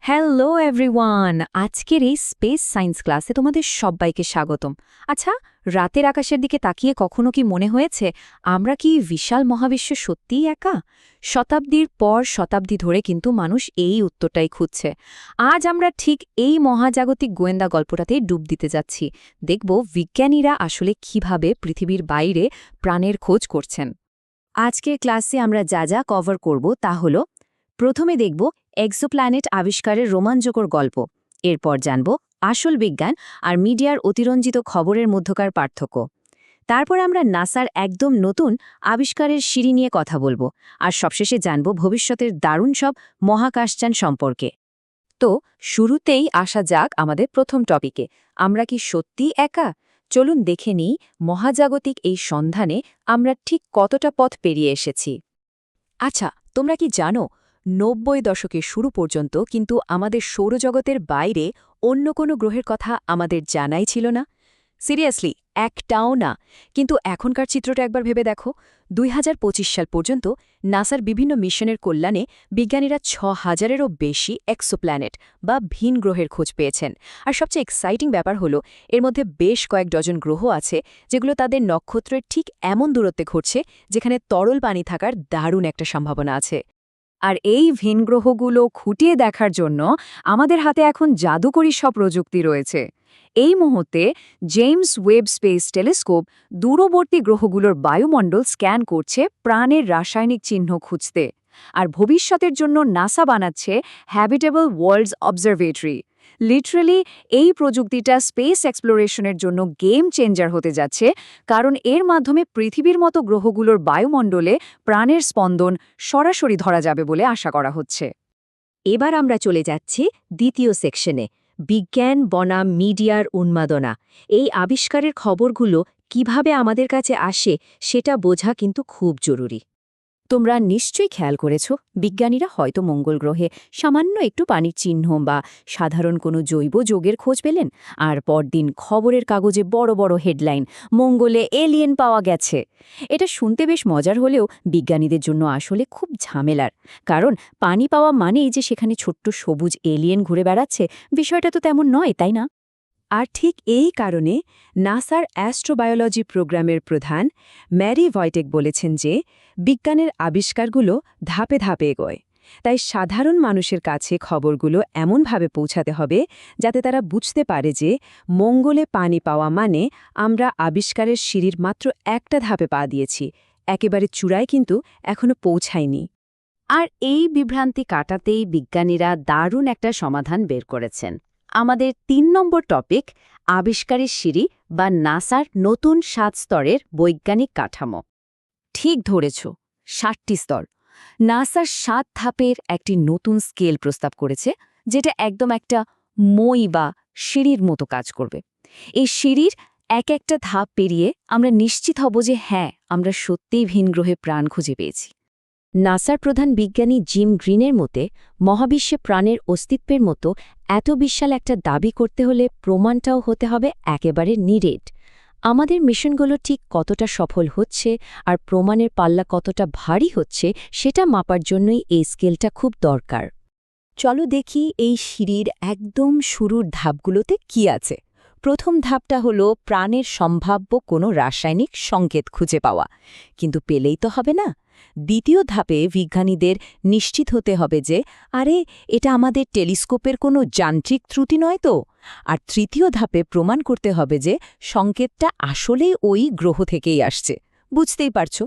Hello everyone, আজকের এই space science ক্লাসে তোমাদের সবাইকে স্বাগতম। আচ্ছা, রাতের আকাশের দিকে তাকিয়ে কখনো কি মনে হয়েছে আমরা কি বিশাল মহাবিশ্বে সত্যিই একা? শতাব্দীর পর শতাব্দী ধরে কিন্তু মানুষ এই উত্তরটাই খুঁজছে। আজ আমরা ঠিক এই মহাজাগতিক গোয়েন্দা গল্পটাতেই ডুব দিতে যাচ্ছি। দেখব বিজ্ঞানীরা আসলে কিভাবে পৃথিবীর বাইরে প্রাণের খোঁজ করছেন। আজকের ক্লাসে আমরা যা যা কভার করব তা হলো, প্রথমে দেখব এক্সোপ্ল্যানেট আবিষ্কারের রোমাঞ্চকর গল্প। এরপর জানব আসল বিজ্ঞান আর মিডিয়ার অতিরঞ্জিত খবরের মধ্যকার পার্থক্য। তারপর আমরা নাসার একদম নতুন আবিষ্কারের সিঁড়ি নিয়ে কথা বলবো। আর সবশেষে জানব ভবিষ্যতের দারুণ সব মহাকাশযান সম্পর্কে। তো শুরুতেই আসা যাক আমাদের প্রথম টপিকে। আমরা কি সত্যিই একা? চলুন দেখে নিই মহাজাগতিক এই সন্ধানে আমরা ঠিক কতটা পথ পেরিয়ে এসেছি। আচ্ছা, তোমরা কি জানো ৯০ দশকের শুরু পর্যন্ত কিন্তু আমাদের সৌরজগতের বাইরে অন্য কোনো গ্রহের কথা আমাদের জানাই ছিল না? সিরিয়াসলি, একটাও না। কিন্তু এখনকার চিত্রটা একবার ভেবে দেখো। ২০২৫ সাল পর্যন্ত নাসার বিভিন্ন মিশনের কল্যাণে বিজ্ঞানীরা ৬,০০০-এরও বেশি এক্সোপ্ল্যানেট বা ভিন গ্রহের খোঁজ পেয়েছেন। আর সবচেয়ে এক্সাইটিং ব্যাপার হলো, এর মধ্যে বেশ কয়েক ডজন গ্রহ আছে যেগুলো তাদের নক্ষত্রের ঠিক এমন দূরত্বে ঘটছে যেখানে তরল পানি থাকার দারুণ একটা সম্ভাবনা আছে। আর এই ভিনগ্রহগুলো খুঁটিয়ে দেখার জন্য আমাদের হাতে এখন জাদুকরী সব প্রযুক্তি রয়েছে। এই মুহূর্তে জেমস ওয়েব স্পেস টেলিস্কোপ দূরবর্তী গ্রহগুলোর বায়ুমণ্ডল স্ক্যান করছে প্রাণের রাসায়নিক চিহ্ন খুঁজতে। আর ভবিষ্যতের জন্য নাসা বানাচ্ছে হ্যাবিটেবল ওয়ার্ল্ডস অবজারভেটরি। লিটারালি এই প্রযুক্তিটা স্পেস এক্সপ্লোরেশনের জন্য গেম চেঞ্জার হতে যাচ্ছে, কারণ এর মাধ্যমে পৃথিবীর মতো গ্রহগুলোর বায়ুমণ্ডলে প্রাণের স্পন্দন সরাসরি ধরা যাবে বলে আশা করা হচ্ছে। এবার আমরা চলে যাচ্ছি দ্বিতীয় সেকশনে, বিজ্ঞান বনাম মিডিয়ার উন্মাদনা। এই আবিষ্কারের খবরগুলো কিভাবে আমাদের কাছে আসে সেটা বোঝা কিন্তু খুব জরুরি। তোমরা নিশ্চয়ই খেয়াল করেছ, বিজ্ঞানীরা হয়তো মঙ্গল গ্রহে সামান্য একটু পানির চিহ্ন বা সাধারণ কোনো জৈব যৌগের খোঁজ পেলেন, আর পরদিন খবরের কাগজে বড় বড় হেডলাইন, মঙ্গলে এলিয়েন পাওয়া গেছে। এটা শুনতে বেশ মজার হলেও বিজ্ঞানীদের জন্য আসলে খুব ঝামেলার। কারণ পানি পাওয়া মানেই যে সেখানে ছোট্ট সবুজ এলিয়েন ঘুরে বেড়াচ্ছে, বিষয়টা তো তেমন নয়, তাই না? আর ঠিক এই কারণে নাসার অ্যাস্ট্রোবায়োলজি প্রোগ্রামের প্রধান ম্যারি ভয়েটেক বলেছেন যে বিজ্ঞানের আবিষ্কারগুলো ধাপে ধাপে এগোয়। তাই সাধারণ মানুষের কাছে খবরগুলো এমনভাবে পৌঁছাতে হবে যাতে তারা বুঝতে পারে যে মঙ্গলে পানি পাওয়া মানে আমরা আবিষ্কারের সিঁড়ির মাত্র একটা ধাপে পা দিয়েছি, একেবারে চূড়ায় কিন্তু এখনো পৌঁছায়নি। আর এই বিভ্রান্তি কাটাতেই বিজ্ঞানীরা দারুণ একটা সমাধান বের করেছেন। আমাদের ৩ নম্বর টপিক, আবিষ্কারের সিঁড়ি বা নাসার নতুন ৭ স্তরের বৈজ্ঞানিক কাঠামো। ঠিক ধরেছ, ৭টি স্তর। নাসার ৭ ধাপের একটি নতুন স্কেল প্রস্তাব করেছে, যেটা একদম একটা মই বা সিঁড়ির মতো কাজ করবে। এই সিঁড়ির এক একটা ধাপ পেরিয়ে আমরা নিশ্চিত হব যে হ্যাঁ, আমরা সত্যিই ভিন গ্রহে প্রাণ খুঁজে পেয়েছি। নাসার প্রধান বিজ্ঞানী জিম গ্রিনের মতে, মহাবিশ্বে প্রাণের অস্তিত্বের মতো এত বিশাল একটা দাবি করতে হলে প্রমাণটাও হতে হবে একেবারে নিরেট। আমাদের মিশনগুলো ঠিক কতটা সফল হচ্ছে আর প্রমাণের পাল্লা কতটা ভারী হচ্ছে সেটা মাপার জন্যই এই স্কেলটা খুব দরকার। চলো দেখি এই সিঁড়ির একদম শুরুর ধাপগুলোতে কি আছে। প্রথম ধাপটা হলো প্রাণের সম্ভাব্য কোনো রাসায়নিক সংকেত খুঁজে পাওয়া। কিন্তু পেলেই তো হবে না। দ্বিতীয় ধাপে বিজ্ঞানীদের নিশ্চিত হতে হবে যে আরে এটা আমাদের টেলিস্কোপের কোনো যান্ত্রিক ত্রুটি নয় তো। আর তৃতীয় ধাপে প্রমাণ করতে হবে যে সংকেতটা আসলেই ওই গ্রহ থেকেই আসছে। বুঝতেই পারছ,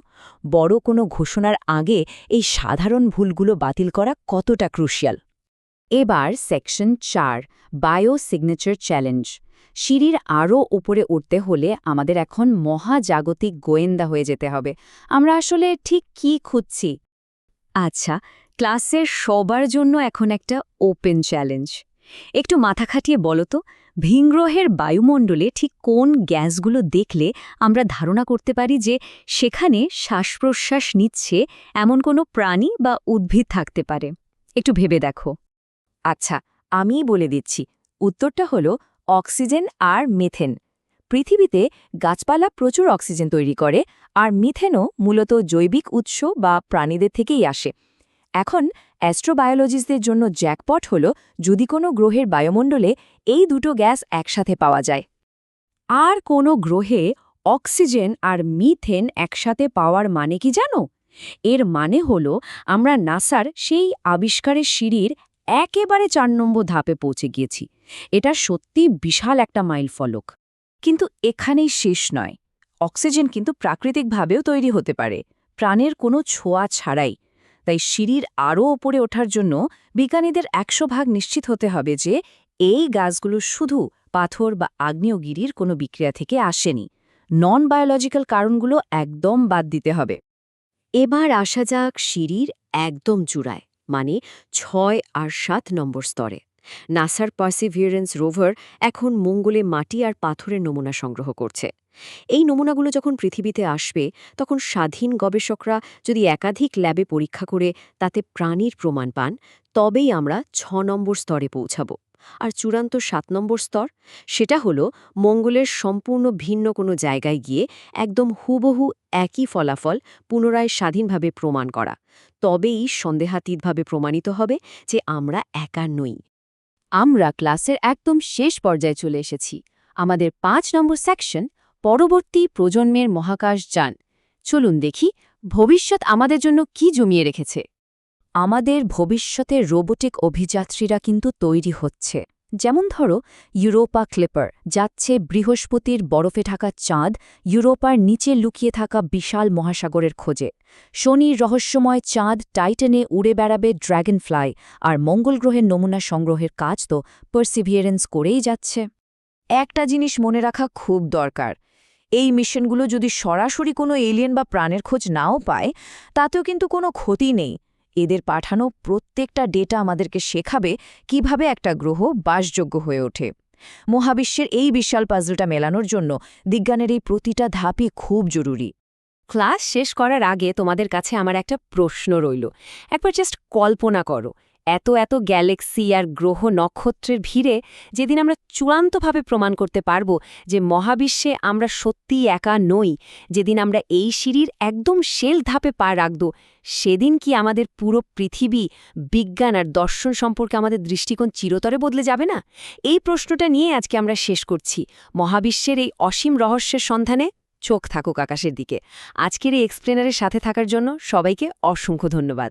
বড় কোনো ঘোষণার আগে এই সাধারণ ভুলগুলো বাতিল করা কতটা ক্রুশিয়াল। এবার সেকশন ৪, বায়ো সিগনেচার চ্যালেঞ্জ। সিঁড়ির আরও উপরে উঠতে হলে আমাদের এখন মহাজাগতিক গোয়েন্দা হয়ে যেতে হবে। আমরা আসলে ঠিক কি খুঁজছি? আচ্ছা, ক্লাসের সবার জন্য এখন একটা ওপেন চ্যালেঞ্জ। একটু মাথা খাটিয়ে বলো তো, ভিনগ্রহের বায়ুমণ্ডলে ঠিক কোন গ্যাসগুলো দেখলে আমরা ধারণা করতে পারি যে সেখানে শ্বাস-প্রশ্বাস নিচ্ছে এমন কোনো প্রাণী বা উদ্ভিদ থাকতে পারে? একটু ভেবে দেখো। আচ্ছা, আমিই বলে দিচ্ছি। উত্তরটা হলো অক্সিজেন আর মিথেন। পৃথিবীতে গাছপালা প্রচুর অক্সিজেন তৈরি করে, আর মিথেনও মূলত জৈবিক উৎস বা প্রাণীদের থেকেই আসে। এখন অ্যাস্ট্রোবায়োলজিস্টদের জন্য জ্যাকপট হল যদি কোনো গ্রহের বায়ুমণ্ডলে এই দুটো গ্যাস একসাথে পাওয়া যায়। আর কোনো গ্রহে অক্সিজেন আর মিথেন একসাথে পাওয়ার মানে কি জানো? এর মানে হল আমরা নাসার সেই আবিষ্কারের সিঁড়ির একেবারে ৪ নম্বর ধাপে পৌঁছে গিয়েছি। এটা সত্যি বিশাল একটা মাইলফলক। কিন্তু এখানেই শেষ নয়। অক্সিজেন কিন্তু প্রাকৃতিকভাবেও তৈরি হতে পারে, প্রাণের কোনো ছোঁয়া ছাড়াই। তাই সিঁড়ির আরও ওপরে ওঠার জন্য বিজ্ঞানীদের ১০০% নিশ্চিত হতে হবে যে এই গাছগুলো শুধু পাথর বা আগ্নেয়গিরির কোনো বিক্রিয়া থেকে আসেনি। নন বায়োলজিক্যাল কারণগুলো একদম বাদ দিতে হবে। এবার আসা যাক সিঁড়ির একদম চূড়ায়, মানে ৬ আর ৭ নম্বর স্তরে। নাসার পার্সিভিয়ারেন্স রোভার এখন মঙ্গলে মাটি আর পাথরের নমুনা সংগ্রহ করছে। এই নমুনাগুলো যখন পৃথিবীতে আসবে তখন স্বাধীন গবেষকরা যদি একাধিক ল্যাবে পরীক্ষা করে তাতে প্রাণীর প্রমাণ পান, তবেই আমরা ৬ নম্বর স্তরে পৌঁছাব। আর চূড়ান্ত ৭ নম্বর স্তর, সেটা হলো মঙ্গলের সম্পূর্ণ ভিন্ন কোনো জায়গায় গিয়ে একদম হুবহু একই ফলাফল পুনরায় স্বাধীনভাবে প্রমাণ করা। তবেই সন্দেহাতীতভাবে প্রমাণিত হবে যে আমরা একা নই। আমরা ক্লাসের একদম শেষ পর্যায়ে চলে এসেছি। আমাদের ৫ নম্বর সেকশন, পরবর্তী প্রজন্মের মহাকাশযান। চলুন দেখি ভবিষ্যৎ আমাদের জন্য কি জমিয়ে রেখেছে। আমাদের ভবিষ্যতের রোবোটিক অভিযাত্রীরা কিন্তু তৈরি হচ্ছে। যেমন ধরো ইউরোপা ক্লিপার যাচ্ছে বৃহস্পতির বরফে ঢাকা চাঁদ, ইউরোপার নিচে লুকিয়ে থাকা বিশাল মহাসাগরের খোঁজে। শনির রহস্যময় চাঁদ টাইটানে উড়ে বেড়াবে ড্র্যাগন ফ্লাই, আর মঙ্গল গ্রহের নমুনা সংগ্রহের কাজ তো পার্সিভিয়ারেন্স করেই যাচ্ছে। একটা জিনিস মনে রাখা খুব দরকার, এই মিশনগুলো যদি সরাসরি কোনো এলিয়েন বা প্রাণের খোঁজ নাও পায়, তাতেও কিন্তু কোনো ক্ষতি নেই। এদের পাঠানো প্রত্যেকটা ডেটা আমাদেরকে শেখাবে কিভাবে একটা গ্রহ বাসযোগ্য হয়ে ওঠে। মহাবিশ্বের এই বিশাল পাজলটা মেলানোর জন্য বিজ্ঞানের এই প্রতিটা ধাপই খুব জরুরি। ক্লাস শেষ করার আগে তোমাদের কাছে আমার একটা প্রশ্ন রইল। একবার জাস্ট কল্পনা করো, এত এত গ্যালাক্সি আর গ্রহ নক্ষত্রের ভিড়ে যেদিন আমরা চূড়ান্তভাবে প্রমাণ করতে পারব যে মহাবিশ্বে আমরা সত্যিই একা নই, যেদিন আমরা এই সিঁড়ির একদম শেল ধাপে পা রাখব, সেদিন কি আমাদের পুরো পৃথিবী, বিজ্ঞান আর দর্শন সম্পর্কে আমাদের দৃষ্টিকোণ চিরতরে বদলে যাবে না? এই প্রশ্নটা নিয়ে আজকে আমরা শেষ করছি। মহাবিশ্বের এই অসীম রহস্যের সন্ধানে চোখ থাকুক আকাশের দিকে। আজকের এই এক্সপ্লেনারের সাথে থাকার জন্য সবাইকে অসংখ্য ধন্যবাদ।